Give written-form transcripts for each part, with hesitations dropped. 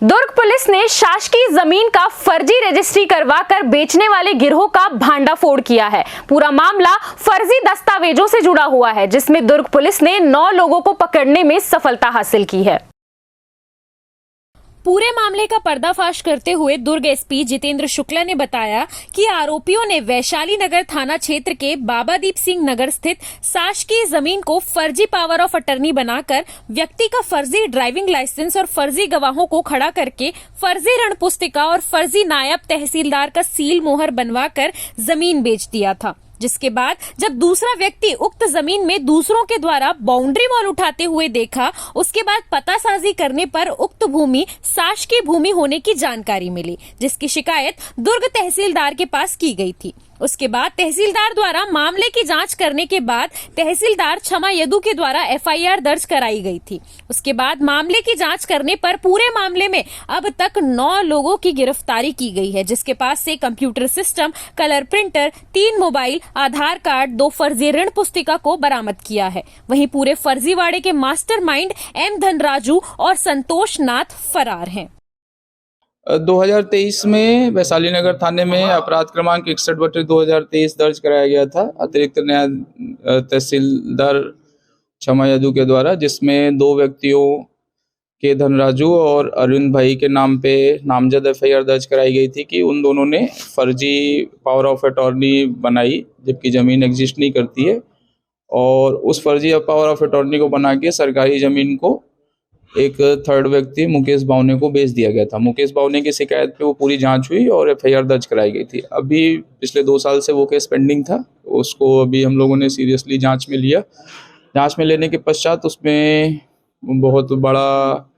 दुर्ग police ने शासकीय जमीन का फर्जी रजिस्ट्री करवाकर बेचने वाले गिरोह का भांडाफोड़ किया है। पूरा मामला फर्जी दस्तावेजों से जुड़ा हुआ है, जिसमें दुर्ग पुलिस ने 9 लोगों को पकड़ने में सफलता हासिल की है। पूरे मामले का पर्दाफाश करते हुए दुर्ग एसपी जितेंद्र शुक्ला ने बताया कि आरोपियों ने वैशाली नगर थाना क्षेत्र के बाबादीप सिंह नगर स्थित शासकीय जमीन को फर्जी पावर ऑफ अटर्नी बनाकर व्यक्ति का फर्जी ड्राइविंग लाइसेंस और फर्जी गवाहों को खड़ा करके फर्जी ऋण पुस्तिका और फर्जी नायब तहसीलदार का सील मोहर बनवाकर जमीन बेच दिया था। जिसके बाद जब दूसरा व्यक्ति उक्त जमीन में दूसरों के द्वारा बाउंड्री वॉल उठाते हुए देखा, उसके बाद पतासाजी करने पर उक्त भूमि शासकीय भूमि होने की जानकारी मिली, जिसकी शिकायत दुर्ग तहसीलदार के पास की गई थी। उसके बाद तहसीलदार द्वारा मामले की जांच करने के बाद तहसीलदार क्षमा यदु के द्वारा एफआईआर दर्ज कराई गई थी। उसके बाद मामले की जांच करने पर पूरे मामले में अब तक 9 लोगों की गिरफ्तारी की गई है, जिसके पास से computer system, colour printer, 3 mobile, Aadhaar card, 2 फर्जी ऋण पुस्तिका को बरामद किया है। वहीं पूरे फर्जीवाड़े के मास्टरमाइंड एम धनराजू और संतोष नाथ फरार हैं। 2023 में वैशाली नगर थाने में अपराध क्रमांक 61/2023 दर्ज कराया गया था अतिरिक्त न्याय तहसीलदार क्षमा यदु के द्वारा, जिसमें 2 व्यक्तियों के धनराजू और अरविंद भाई के नाम पे नामजद एफआईआर दर्ज कराई गई थी कि उन दोनों ने फर्जी पावर ऑफ अटॉर्नी बनाई, जबकि ज़मीन एग्जिस्ट नहीं करती है, और उस फर्जी पावर ऑफ अटॉर्नी को बना के सरकारी ज़मीन को एक थर्ड व्यक्ति मुकेश बावने को बेच दिया गया था। मुकेश बावने की शिकायत पे वो पूरी जांच हुई और एफआईआर दर्ज कराई गई थी। अभी पिछले 2 साल से वो केस पेंडिंग था, उसको अभी हम लोगों ने सीरियसली जांच में लिया। जांच में लेने के पश्चात उसमें बहुत बड़ा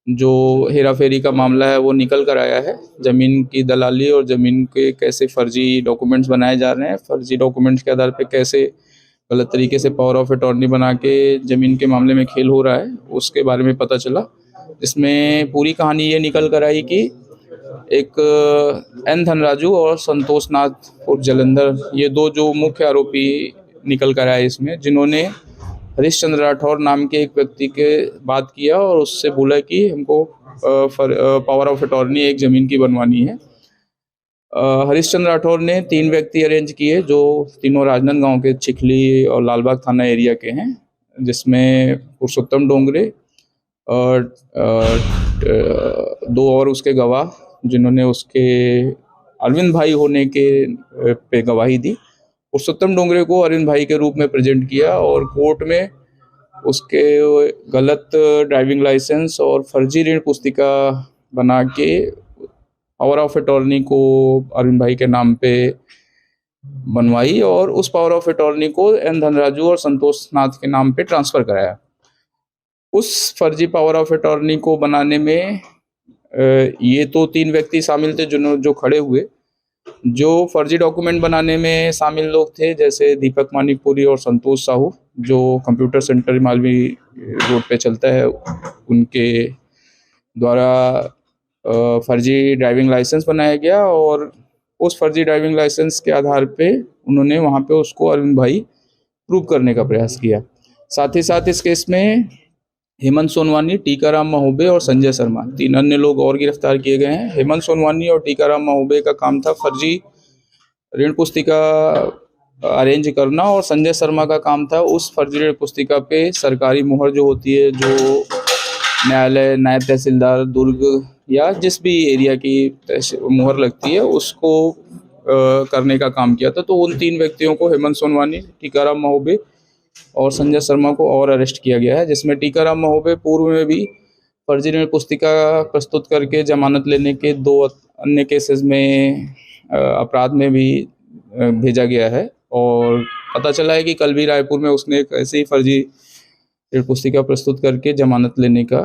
जो हेरा फेरी का मामला है वो निकल कर आया है। ज़मीन की दलाली और ज़मीन के कैसे फर्जी डॉक्यूमेंट्स बनाए जा रहे हैं, फर्जी डॉक्यूमेंट्स के आधार पर कैसे गलत तरीके से पावर ऑफ अटॉर्नी बना के ज़मीन के मामले में खेल हो रहा है, उसके बारे में पता चला। इसमें पूरी कहानी ये निकल कर आई कि एक एन धनराजू और संतोष नाथ और जलंधर, ये 2 जो मुख्य आरोपी निकल कर आए इसमें, जिन्होंने हरीशचंद्र राठौर नाम के एक व्यक्ति के बात किया और उससे बोला कि हमको पावर ऑफ अटॉर्नी एक ज़मीन की बनवानी है। हरीशचंद्र राठौर ने 3 व्यक्ति अरेंज किए, जो तीनों राजनांदगांव के चिखली और लालबाग थाना एरिया के हैं, जिसमें पुरुषोत्तम डोंगरे और 2 और उसके गवाह, जिन्होंने उसके अरविंद भाई होने के पे गवाही दी। पुरुषोत्तम डोंगरे को अरविंद भाई के रूप में प्रेजेंट किया और कोर्ट में उसके गलत ड्राइविंग लाइसेंस और फर्जी ऋण पुस्तिका बना के पावर ऑफ अटॉर्नी को अरविंद भाई के नाम पे बनवाई और उस पावर ऑफ अटॉर्नी को एन धनराजू और संतोष नाथ के नाम पे ट्रांसफ़र कराया। उस फर्जी पावर ऑफ अटॉर्नी को बनाने में ये तो 3 व्यक्ति शामिल थे जो खड़े हुए। जो फर्जी डॉक्यूमेंट बनाने में शामिल लोग थे, जैसे दीपक मानिकपुरी और संतोष साहू, जो कंप्यूटर सेंटर मालवी रोड पे चलता है, उनके द्वारा फर्जी ड्राइविंग लाइसेंस बनाया गया और उस फर्जी ड्राइविंग लाइसेंस के आधार पे उन्होंने वहाँ पे उसको अरविंद भाई प्रूव करने का प्रयास किया। साथ ही साथ इस केस में हेमंत सोनवानी, टीकाराम महोबे और संजय शर्मा, 3 अन्य लोग और गिरफ्तार किए गए हैं। हेमंत सोनवानी और टीकाराम महोबे का काम था फर्जी ऋण पुस्तिका अरेंज करना और संजय शर्मा का काम था उस फर्जी ऋण पुस्तिका पे सरकारी मुहर जो होती है, जो न्यायालय, नायब तहसीलदार दुर्ग या जिस भी एरिया की मुहर लगती है, उसको करने का काम किया था। तो उन 3 व्यक्तियों को, हेमंत सोनवानी, टीकाराम महोबे और संजय शर्मा को और अरेस्ट किया गया है, जिसमें टीकाराम महोबे पूर्व में भी फर्जी ऋण पुस्तिका प्रस्तुत करके जमानत लेने के 2 अन्य केसेस में अपराध में भी भेजा गया है। और पता चला है कि कल भी रायपुर में उसने एक ऐसे ही फर्जी ऋण पुस्तिका प्रस्तुत करके जमानत लेने का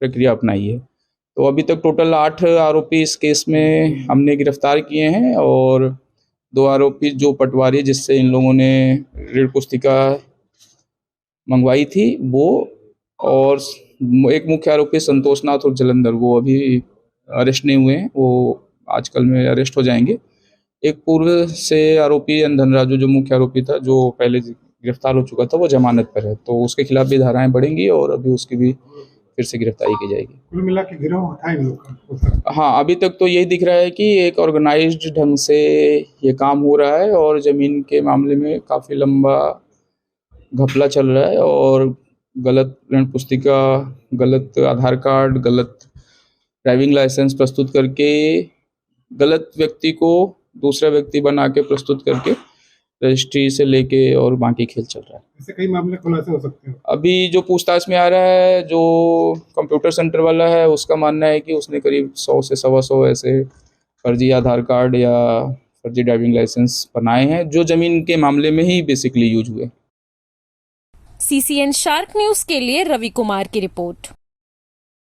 प्रक्रिया अपनाई है। तो अभी तक टोटल 8 आरोपी इस केस में हमने गिरफ्तार किए हैं और 2 आरोपी जो पटवारी जिससे इन लोगों ने ऋण पुस्तिका मंगवाई थी वो, और एक मुख्य आरोपी संतोष नाथ और जलंधर, वो अभी अरेस्ट नहीं हुए हैं, वो आजकल में अरेस्ट हो जाएंगे। एक पूर्व से आरोपी धनराजू जो मुख्य आरोपी था, जो पहले गिरफ्तार हो चुका था, वो जमानत पर है, तो उसके खिलाफ भी धाराएं बढ़ेंगी और अभी उसकी भी फिर से गिरफ्तारी की जाएगी। कुल मिला के गिरोह था इन लोग का हो सकता है। हाँ, अभी तक तो यही दिख रहा है कि एक ऑर्गेनाइज्ड ढंग से ये काम हो रहा है और ज़मीन के मामले में काफ़ी लंबा घपला चल रहा है और गलत ऋण पुस्तिका, गलत आधार कार्ड, गलत ड्राइविंग लाइसेंस प्रस्तुत करके गलत व्यक्ति को दूसरा व्यक्ति बना के प्रस्तुत करके रजिस्ट्री से लेके और बाकी खेल चल रहा है। ऐसे कई मामले खुलासे हो सकते हैं। अभी जो पूछताछ में आ रहा है, जो कंप्यूटर सेंटर वाला है, उसका मानना है कि उसने करीब 100 से 125 ऐसे फर्जी आधार कार्ड या फर्जी ड्राइविंग लाइसेंस बनाए हैं, जो ज़मीन के मामले में ही बेसिकली यूज हुए। CCN शार्क न्यूज के लिए रवि कुमार की रिपोर्ट।